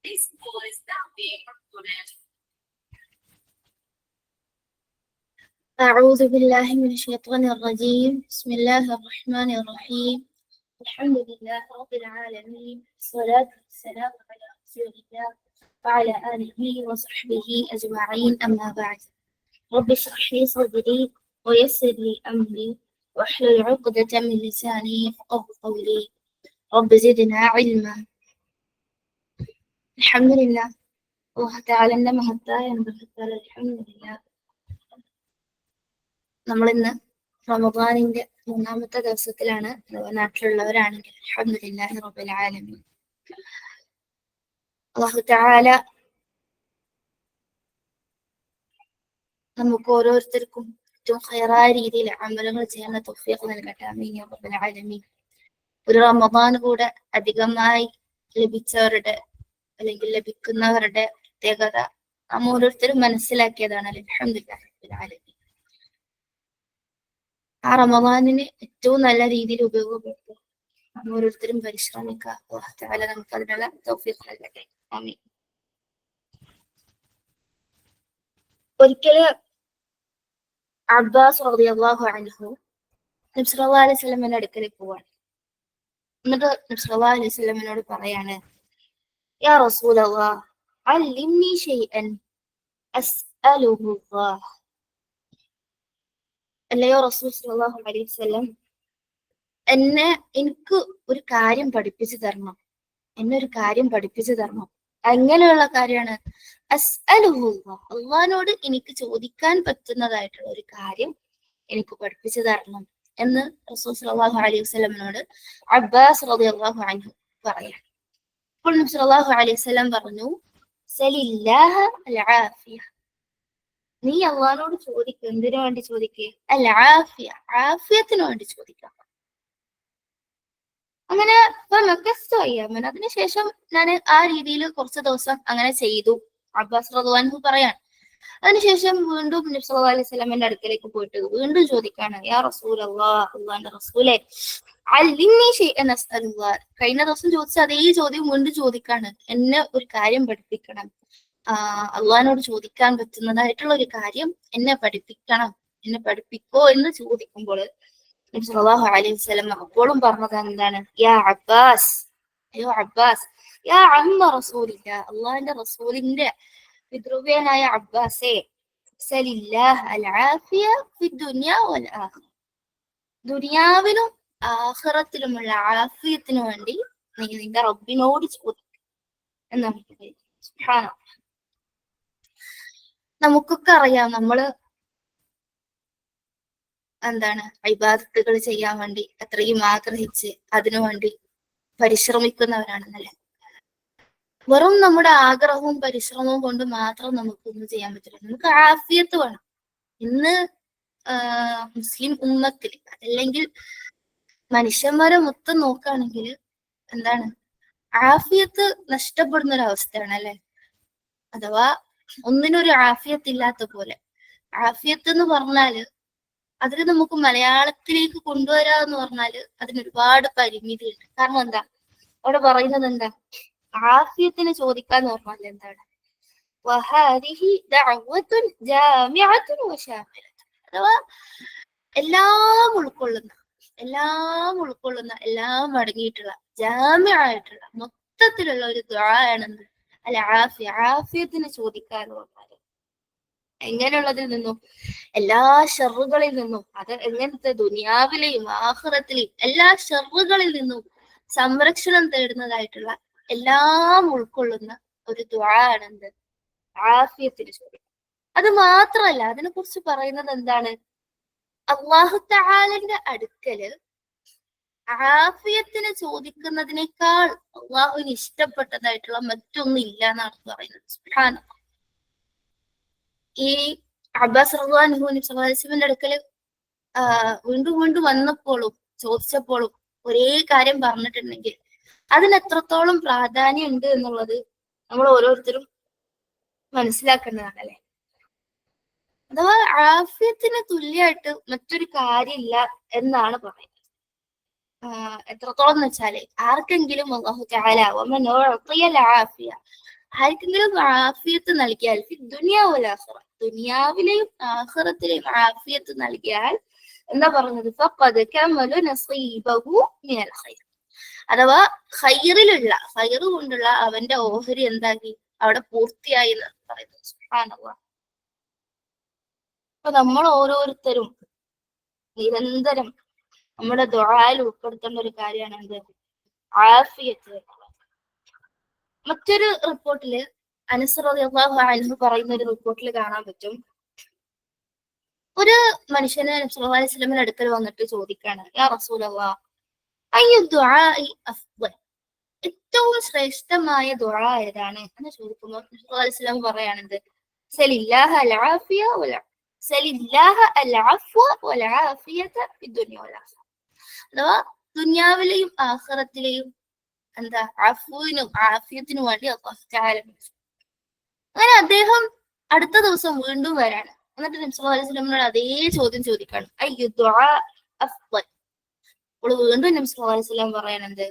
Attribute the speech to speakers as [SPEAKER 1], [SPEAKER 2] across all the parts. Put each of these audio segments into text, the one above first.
[SPEAKER 1] This call is now being recorded. أعوذ بالله من الشيطان الرجيم. بسم الله الرحمن الرحيم. الحمد لله رب العالمين، الصلاة والسلام على رسول الله وعلى آله وصحبه أجمعين، أما بعد. رب اشرح لي صدري ويسر لي أمري واحلل عقدة من لساني يفقهوا قولي. رب زدنا علما. الحمد لله. الله تعالى മഹത്തായ അൽഹംദുലില്ലാഹ്. നമ്മളിന്ന് റമദാനിന്റെ 3-ാമത്തെ ദിവസത്തിലാണ്. നാട്ടിലുള്ളവരാണെങ്കിൽ അൽഹംദുലില്ലാഹി റബ്ബിൽ ആലമീൻ. അല്ലാഹു തആല നമുക്ക് ഓരോരുത്തർക്കും ഏറ്റവും ഖൈറായ രീതിയിൽ അമലുകൾ ചെയ്യാൻ തൗഫീഖ് നൽകട്ടെ. ആമീൻ യാ റബ്ബൽ ആലമീൻ. ഒരു റമദാൻ കൂടെ അധികമായി ലഭിച്ചവരുടെ അല്ലെങ്കിൽ ലഭിക്കുന്നവരുടെ പ്രത്യേകത നാം ഓരോരുത്തരും മനസ്സിലാക്കിയതാണ്. അൽഹംദുലില്ലാഹി റബ്ബിൽ ആലമീൻ. ആ റമദാനിനെ ഏറ്റവും നല്ല രീതിയിൽ ഉപയോഗപ്പെടുത്തുക. നാം ഓരോരുത്തരും പരിശ്രമിക്കുക. അല്ലാഹു തആല നമുക്ക് അതിനുള്ള തൗഫീഖ് നൽകട്ടെ. ആമീൻ. ഒരിക്കല് അബ്ബാസ് റളിയല്ലാഹു അൻഹു നബി സല്ലല്ലാഹു അലൈഹി വസല്ലമയുടെ അടുക്കലേക്ക് പോവാണ്. എന്നിട്ട് നബി സല്ലല്ലാഹു അലൈഹി വസല്ലമയോട് പറയാണ്, യാ റസൂലല്ലാഹ് അല്ലിംനി ഷൈഅൻ അസ്അലുഹു അല്ലാഹ്. അല്ലയോ റസൂൽ സല്ലല്ലാഹു അലൈഹി വസല്ലം, എനിക്ക് ഒരു കാര്യം പഠിപ്പിച്ചു തരണം. എന്നൊരു കാര്യം പഠിപ്പിച്ചു തരണം. അങ്ങനെയുള്ള കാര്യമാണ് അസ്അലുഹു അല്ലാഹ്. അള്ളാഹിനോട് എനിക്ക് ചോദിക്കാൻ പറ്റുന്നതായിട്ടുള്ള ഒരു കാര്യം എനിക്ക് പഠിപ്പിച്ചു തരണം എന്ന് റസൂൽ സല്ലല്ലാഹു അലൈഹി വസല്ലമിനോട് അബ്ബാസ് റളിയല്ലാഹു അൻഹു പറയാം. അപ്പോൾ നബി സല്ലല്ലാഹു അലൈഹി വസല്ലം പറഞ്ഞു, സലില്ലാഹ അൽ ആഫിയ. നീ അള്ളാഹിനോട് ചോദിക്കുക. എന്തിനു വേണ്ടി ചോദിക്കുക? അൽ ആഫിയ, ആഫിയത്തിന് വേണ്ടി ചോദിക്കാം. അങ്ങനെ അതിനുശേഷം ഞാൻ ആ രീതിയിൽ കുറച്ച് ദിവസം അങ്ങനെ ചെയ്തു. അബ്ബാസ് റളിയല്ലാഹു അൻഹു പറയാൻ. അതിനുശേഷം വീണ്ടും നബി സല്ലല്ലാഹു അലൈഹി വസല്ലമയുടെ അടുക്കലേക്ക് പോയിട്ട് വീണ്ടും ചോദിക്കാണ്, യാ റസൂലല്ലാഹ്, അല്ലാഹുവിന്റെ റസൂലേ, അല്ലിംനി ഷൈഅൻ അസ്അലുല്ലാഹ്. കഴിഞ്ഞ ദിവസം ചോദിച്ച അതേ ചോദ്യം വീണ്ടും ചോദിക്കാണ്, എന്നെ ഒരു കാര്യം പഠിപ്പിക്കണം. അള്ളാഹിനോട് ചോദിക്കാൻ പറ്റുന്നതായിട്ടുള്ള ഒരു കാര്യം എന്നെ പഠിപ്പിക്കണം, എന്നെ പഠിപ്പിക്കോ എന്ന് ചോദിക്കുമ്പോൾ നബി സല്ലല്ലാഹു അലൈഹി വസല്ലം അപ്പോഴും പറഞ്ഞത് എന്താണ്? യാ അബ്ബാസ്, അയ്യോ അബ്ബാസ്, യാ അമ്മ റസൂലില്ലാഹ്, അള്ളാഹിന്റെ റസൂലിന്റെ പിതൃവ്യനായ അബ്ബാസേ, സലില്ലാഹ് അൽ ആഫിയ ഫിദ് ദുനിയ വൽ ആഖിറ. ദുനിയാവിലും ആഖിറത്തിലുമുള്ള ആഫിയത്തിനു വേണ്ടി നീ നിന്റെ റബ്ബിനോട് ചോദിക്കും എന്നാണ് പറയുന്നത്. സുബ്ഹാനല്ലാഹ്. നമുക്കൊക്കെ അറിയാം, നമ്മള് ഇബാദത്തുകൾ ചെയ്യാൻ വേണ്ടി അത്രയും ആഗ്രഹിച്ച് അതിനു വേണ്ടി പരിശ്രമിക്കുന്നവരാണെന്നല്ലേ. വെറും നമ്മുടെ ആഗ്രഹവും പരിശ്രമവും കൊണ്ട് മാത്രം നമുക്കൊന്നും ചെയ്യാൻ പറ്റില്ല. നമുക്ക് ആഫിയത്ത് വേണം. ഇന്ന് മുസ്ലിം ഉമ്മത്തിൽ അതല്ലെങ്കിൽ മനുഷ്യന്മാരെ മൊത്തം നോക്കുകയാണെങ്കിൽ ആഫിയത്ത് നഷ്ടപ്പെടുന്ന ഒരു അവസ്ഥയാണ് അല്ലെ. അഥവാ ഒന്നിനൊരു ആഫിയത്ത് ഇല്ലാത്ത പോലെ. ആഫിയത്ത് എന്ന് പറഞ്ഞാല് അതിന് നമുക്ക് മലയാളത്തിലേക്ക് കൊണ്ടുവരാന്ന് പറഞ്ഞാല് അതിന് ഒരുപാട് പരിമിതിയുണ്ട്. കാരണം അവിടെ പറയുന്നത് ആഫിയത്തിന് ചോദിക്കാന്ന് പറഞ്ഞാൽ എന്താണ്? വഹാദിഹി ദഅവത്തുൻ ജാമിഅത്തുൻ വശാമിലത്തുൻ. അഥവാ എല്ലാം ഉൾക്കൊള്ളുന്ന എല്ലാം അടങ്ങിയിട്ടുള്ള ജാമിഅായിട്ടുള്ള മൊത്തത്തിലുള്ള ഒരു ദുആയാണെന്ന് അല്ല ആഫിയ. ആഫിയത്തിന് ചോദിക്കാന്ന് പറഞ്ഞാല് എങ്ങനെയുള്ളതിൽ നിന്നും? എല്ലാ ഷർറുകളിൽ നിന്നും. അത് എങ്ങനത്തെ? ദുനിയാവിലെയും ആഖിറത്തിലെയും എല്ലാ ഷർറുകളിൽ നിന്നും സംരക്ഷണം തേടുന്നതായിട്ടുള്ള എല്ലാം ഉൾക്കൊള്ളുന്ന ഒരു ദുആആണ് ആഫിയത്തിന് ചോദിക്കുക. അത് മാത്രമല്ല, അതിനെ കുറിച്ച് പറയുന്നത് എന്താണ്? അല്ലാഹു തആലയുടെ അടുക്കല് ആഫിയത്തിന് ചോദിക്കുന്നതിനേക്കാൾ അള്ളാഹുവിന് ഇഷ്ടപ്പെട്ടതായിട്ടുള്ള മറ്റൊന്നും ഇല്ല എന്നാണ് പറയുന്നത്. സുബ്ഹാനല്ലാഹ്. ഈ അബ്ബാസ് റളിയല്ലാഹു അൻഹു നബി സല്ലല്ലാഹു അലൈഹി വസല്ലമയുടെ അടുക്കല് വീണ്ടും വന്നപ്പോഴും ചോദിച്ചപ്പോഴും ഒരേ കാര്യം പറഞ്ഞിട്ടുണ്ടെങ്കിൽ അതിന് എത്രത്തോളം പ്രാധാന്യം ഉണ്ട് എന്നുള്ളത് നമ്മൾ ഓരോരുത്തരും മനസ്സിലാക്കേണ്ടതാണ് അല്ലെ. അഥവാ ആഫിയത്തിന് തുല്യമായിട്ട് മറ്റൊരു കാര്യമില്ല എന്നാണ് പറയുന്നത്. എത്രത്തോളം എന്ന് വെച്ചാല് ആർക്കെങ്കിലും അല്ലാഹു തആല വമൻ ഉഅതിയൽ ആഫിയ, ആർക്കെങ്കിലും ആഫിയത്ത് നൽകിയാൽ ദുനിയാവുൽ-ആഖിറ, ദുനിയാവിലെയും ആഖിറത്തിലെയും ആഫിയത്ത് നൽകിയാൽ എന്താ പറയുന്നത്? ഫഖദ് കമല നസീബഹു മിനൽ ഖൈർ. അഥവാ ഖൈറ് കൊണ്ടുള്ള അവന്റെ ഓഹരി എന്താക്കി? അവിടെ പൂർത്തിയായി എന്ന് പറയുന്നത്. സുബ്ഹാനല്ലാഹ്. അപ്പൊ നമ്മൾ ഓരോരുത്തരും നിരന്തരം നമ്മുടെ ദുആയിൽ ഉൾപ്പെടുത്തേണ്ട ഒരു കാര്യമാണ് എന്ത്? ആഫിയത്ത്. മറ്റൊരു റിപ്പോർട്ടില് അനസ് റളിയല്ലാഹു അൻഹു പറയുന്ന ഒരു റിപ്പോർട്ടിൽ കാണാൻ പറ്റും, ഒരു മനുഷ്യന് നബി സല്ലല്ലാഹു അലൈഹി വസല്ലമയുടെ അടുക്കൽ വന്നിട്ട് ചോദിക്കാണ്, യാ റസൂലല്ലാഹ് അയ്യു ദുആഇ അഫ്ളൽ, ഏറ്റവും ശ്രേഷ്ഠമായ ദുആ ഏതാണ് എന്ന് ചോദിക്കുമ്പോൾ നബി സല്ലല്ലാഹു അലൈഹി വസല്ലം പറയാണെന്ത്? സലില്ലാഹ അൽ-ആഫിയ സലില്ലാഹ അൽ-അഫ്വ വൽ-ആഫിയത ഫിദ്ദുനിയ വൽ-ആഖിറ. അഥവാ ദുനിയാവിലെയും ആഖിറത്തിലെയും എന്താ അഫ്വിനും ആഫിയത്തിനും വേണ്ടി അല്ലാഹു തആല. അങ്ങനെ അദ്ദേഹം അടുത്ത ദിവസം വീണ്ടും വരാണ്. എന്നിട്ട് നബി സല്ലല്ലാഹു അലൈഹി വസല്ലമയോട് അതേ ചോദ്യം ചോദിക്കാണ്, അയ്യു ദുആ അഫ്ളൽ. അപ്പോൾ വീണ്ടും നബി സല്ലല്ലാഹു അലൈഹി വസല്ലം പറയാണെന്ത്?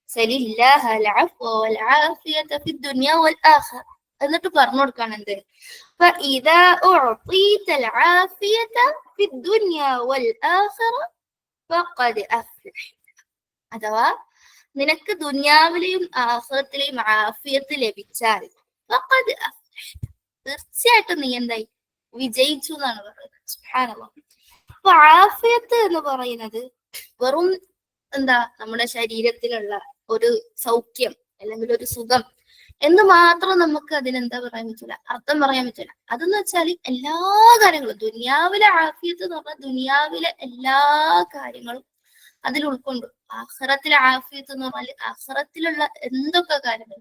[SPEAKER 1] സലില്ലാഹ അൽ-അഫ്വ വൽ-ആഫിയത ഫിദ്ദുനിയ വൽ-ആഖിറ. എന്നിട്ട് പറഞ്ഞു കൊടുക്കാണ് എന്ത്? ഫഇദാ ഉഅതീത അൽ-ആഫിയത ഫിദ്ദുനിയ വൽ-ആഖിറ ഫഖദ് അഫ്ലഹ. അഥവാ നിനക്ക് ദുനിയാവിലെയും ആഖിറത്തിലെയും ആഫിയത്ത് ലഭിച്ചാൽ ഫഖദ് അഫ്ലഹ, തീർച്ചയായിട്ടും നീ എന്തായി? വിജയിച്ചു എന്നാണ് പറയുന്നത്. സുബ്ഹാനല്ലാഹ്. അപ്പൊ ആഫിയത്ത് എന്ന് പറയുന്നത് വെറും എന്താ നമ്മുടെ ശരീരത്തിലുള്ള ഒരു സൗഖ്യം അല്ലെങ്കിൽ ഒരു സുഖം എന്ന് മാത്രം നമുക്ക് അതിനെന്താ പറയാൻ പറ്റില്ല, അർത്ഥം പറയാൻ പറ്റില്ല. അതെന്ന് വെച്ചാൽ എല്ലാ കാര്യങ്ങളും, ദുനിയാവിലെ ആഫിയത്ത് എന്ന് പറഞ്ഞാൽ ദുനിയാവിലെ എല്ലാ കാര്യങ്ങളും അതിൽ ഉൾക്കൊണ്ടു. ആഖിറത്തിലെ ആഫിയത്ത് എന്ന് പറഞ്ഞാൽ ആഖിറത്തിലുള്ള എന്തൊക്കെ കാര്യങ്ങൾ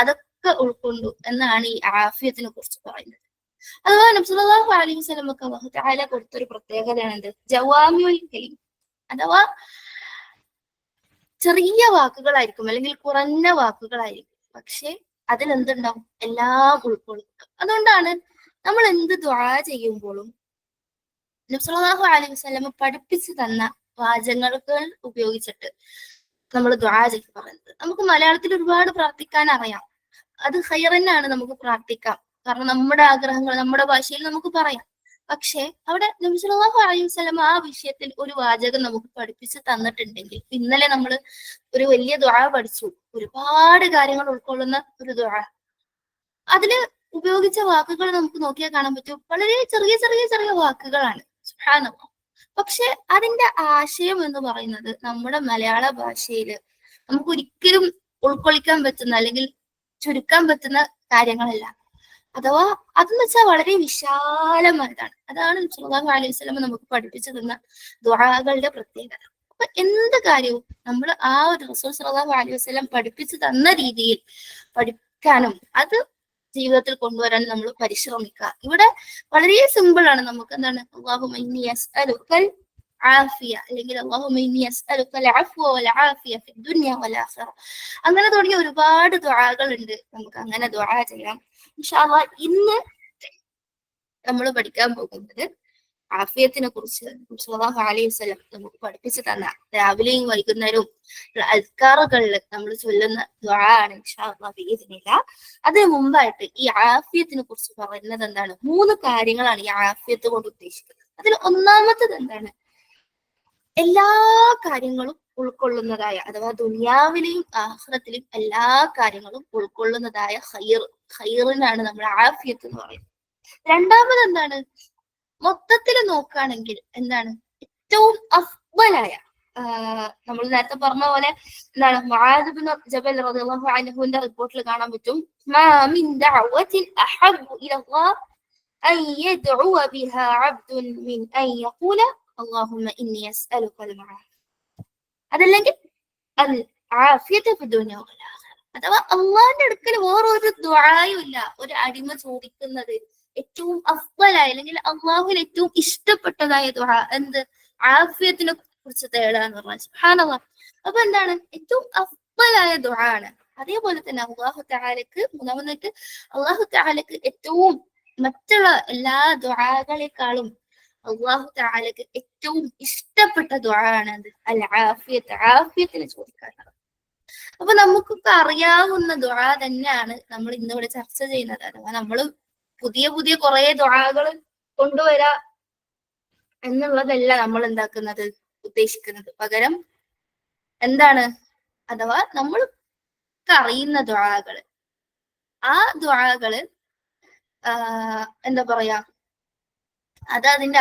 [SPEAKER 1] അതൊക്കെ ഉൾക്കൊണ്ടു എന്നാണ് ഈ ആഫിയത്തിനെ കുറിച്ച് പറയുന്നത്. അതുപോലെ നബി സല്ലല്ലാഹു അലൈഹി വസല്ലമക്ക് അല്ലാഹു തആല കൊടുത്തൊരു പ്രത്യേകതയാണ് എന്ത്? ജവാമിഉൽ കലിം. അഥവാ ചെറിയ വാക്കുകളായിരിക്കും അല്ലെങ്കിൽ കുറഞ്ഞ വാക്കുകളായിരിക്കും, പക്ഷെ അതിലെന്തുണ്ടാവും? എല്ലാം ഉൾക്കൊള്ളും. അതുകൊണ്ടാണ് നമ്മൾ എന്ത് ദുആ ചെയ്യുമ്പോഴും നബി സല്ലല്ലാഹു അലൈഹി വസല്ലം പഠിപ്പിച്ചു തന്ന വാചകങ്ങൾ ഉപയോഗിച്ചിട്ട് നമ്മൾ ദുആ ചെയ്ത് പറയുന്നത്. നമുക്ക് മലയാളത്തിൽ ഒരുപാട് പ്രാർത്ഥിക്കാൻ അറിയാം, അത് ഖൈറന്നാണ്, നമുക്ക് പ്രാർത്ഥിക്കാം. കാരണം നമ്മുടെ ആഗ്രഹങ്ങൾ നമ്മുടെ ഭാഷയിൽ നമുക്ക് പറയാം. പക്ഷെ അവിടെ നബി സല്ലല്ലാഹു അലൈഹി വസല്ലം ആ വിഷയത്തിൽ ഒരു വാചകം നമുക്ക് പഠിപ്പിച്ച് തന്നിട്ടുണ്ടെങ്കിൽ, ഇന്നലെ നമ്മൾ ഒരു വലിയ ദുആ പഠിച്ചു, ഒരുപാട് കാര്യങ്ങൾ ഉൾക്കൊള്ളുന്ന ഒരു ദുആ, അതില് ഉപയോഗിച്ച വാക്കുകൾ നമുക്ക് നോക്കിയാൽ കാണാൻ പറ്റും, വളരെ ചെറിയ ചെറിയ ചെറിയ വാക്കുകളാണ്. സുബ്ഹാനല്ലാഹ്. പക്ഷെ അതിന്റെ ആശയം എന്ന് പറയുന്നത് നമ്മുടെ മലയാള ഭാഷയിൽ നമുക്ക് ഒരിക്കലും ഉൾക്കൊള്ളിക്കാൻ പറ്റുന്ന അല്ലെങ്കിൽ ചുരുക്കാൻ പറ്റുന്ന കാര്യങ്ങളല്ല. അഥവാ അതെന്ന് വെച്ചാൽ വളരെ വിശാലമായതാണ്. അതാണ് നബി സല്ലല്ലാഹു അലൈഹി വസല്ലം നമുക്ക് പഠിപ്പിച്ചു തന്ന ദുആകളുടെ പ്രത്യേകത. അപ്പൊ എന്ത് കാര്യവും നമ്മൾ ആ ഒരു റസൂൽ സല്ലല്ലാഹു അലൈഹി വസല്ലം പഠിപ്പിച്ചു തന്ന രീതിയിൽ പഠിക്കാനും അത് ജീവിതത്തിൽ കൊണ്ടുവരാൻ നമ്മൾ പരിശ്രമിക്കുക. ഇവിടെ വളരെ സിമ്പിൾ ആണ്. നമുക്ക് എന്താണ്? അല്ലാഹുമ്മ ഇന്നി അസ്അലുക്കൽ ആഫിയ, അല്ലെങ്കിൽ അല്ലാഹുമ്മ ഇന്നി അസ്അലുക്കൽ അഫ്വ വൽ ആഫിയ ഫിദ് ദുനിയ വൽ ആഖിറ. അങ്ങനെ തുടങ്ങിയ ഒരുപാട് ദുആകൾ ഉണ്ട്. നമുക്ക് അങ്ങനെ ദുആ ചെയ്യാം. ഇൻഷാ അല്ലാഹ് ഇന്ന് നമ്മൾ പഠിക്കാൻ പോകുന്നത് ആഫിയത്തിനെ കുറിച്ച് സല്ലല്ലാഹു അലൈഹി വസല്ലം നമുക്ക് പഠിപ്പിച്ചു തന്ന രാവിലെയും വൈകുന്നേരവും അദ്കാറുകളിൽ നമ്മൾ ചൊല്ലുന്ന ദുആ ആണ് ഇൻഷാ അല്ലാഹ് ബിഇദ്നില്ലാഹ്. അതിന് മുമ്പായിട്ട് ഈ ആഫിയത്തിനെ കുറിച്ച് പറയുന്നത് എന്താണ്? 3 കാര്യങ്ങളാണ് ഈ ആഫിയത്ത് കൊണ്ട് ഉദ്ദേശിക്കുന്നത്. അതിൽ ഒന്നാമത്തത് എന്താണ്? എല്ലാ കാര്യങ്ങളും ഉൾക്കൊള്ളുന്നതായ, അഥവാ ദുനിയാവിലെയും ആഖിറത്തിലെയും എല്ലാ കാര്യങ്ങളും ഉൾക്കൊള്ളുന്നതായ ഖൈറിനാണ് നമ്മൾ ആഫിയത്ത് എന്ന് പറയുന്നത്. രണ്ടാമത് എന്താണ്? മൊത്തത്തിൽ നോക്കുകയാണെങ്കിൽ എന്താണ്? ഏറ്റവും അഫ്ളലായ, നമ്മൾ നേരത്തെ പറഞ്ഞ പോലെ എന്താണ്, മുആദ് ഇബ്നു ജബൽ റളിയല്ലാഹു അൻഹുവിന്റെ റിപ്പോർട്ടിൽ കാണാൻ പറ്റും, മാ മിൻ ദഅവത്തിൻ അഹബ്ബു ഇലല്ലാഹ് അൻ യദ്ഉവ ബിഹാ അബ്ദുൻ മിൻ അൻ യഖൂല അല്ലാഹുമ്മ ഇന്നി അസ്അലുകൽ മആഫിയ. അതല്ലെങ്കിൽ അൽ ആഫിയത ഫി ദുനിയ വൽ ആഖിറ. അഥവാ അള്ളാഹിന്റെ അടുക്കൽ വേറൊരു ദുആയും ഇല്ല ഒരു അടിമ ചോദിക്കുന്നത് ഏറ്റവും അഫ്ളലായ അല്ലെങ്കിൽ അള്ളാഹുവിന് ഏറ്റവും ഇഷ്ടപ്പെട്ടതായ ദുആ എന്ത്? ആഫിയത്തിനെ കുറിച്ച് തേടാന്ന് പറഞ്ഞാൽ. സുബ്ഹാനല്ലാഹ്. അപ്പൊ എന്താണ്? ഏറ്റവും അഫ്ളലായ ദുആ ആണ്. അതേപോലെ തന്നെ അല്ലാഹു തആലക്ക്, മൂന്നാമതായിട്ട് അല്ലാഹു തആലക്ക് ഏറ്റവും മറ്റുള്ള എല്ലാ ദുആകളെക്കാളും അല്ലാഹു തആലക്ക് ഏറ്റവും ഇഷ്ടപ്പെട്ട ദുആ ആണ് അൽ ആഫിയത്ത്, ആഫിയത്തിനെ ചോദിക്കാറുള്ളത്. അപ്പൊ നമുക്കൊക്കെ അറിയാവുന്ന ദുആ തന്നെയാണ് നമ്മൾ ഇന്നിവിടെ ചർച്ച ചെയ്യുന്നത്. അഥവാ നമ്മൾ പുതിയ പുതിയ കുറെ ദുആകൾ കൊണ്ടുവരാ എന്നുള്ളതല്ല നമ്മൾ എന്താക്കുന്നത്, ഉദ്ദേശിക്കുന്നത്. പകരം എന്താണ്, അഥവാ നമ്മൾ അറിയുന്ന ദുആകള്, ആ ദുആകള് എന്താ പറയാ, അത് അതിന്റെ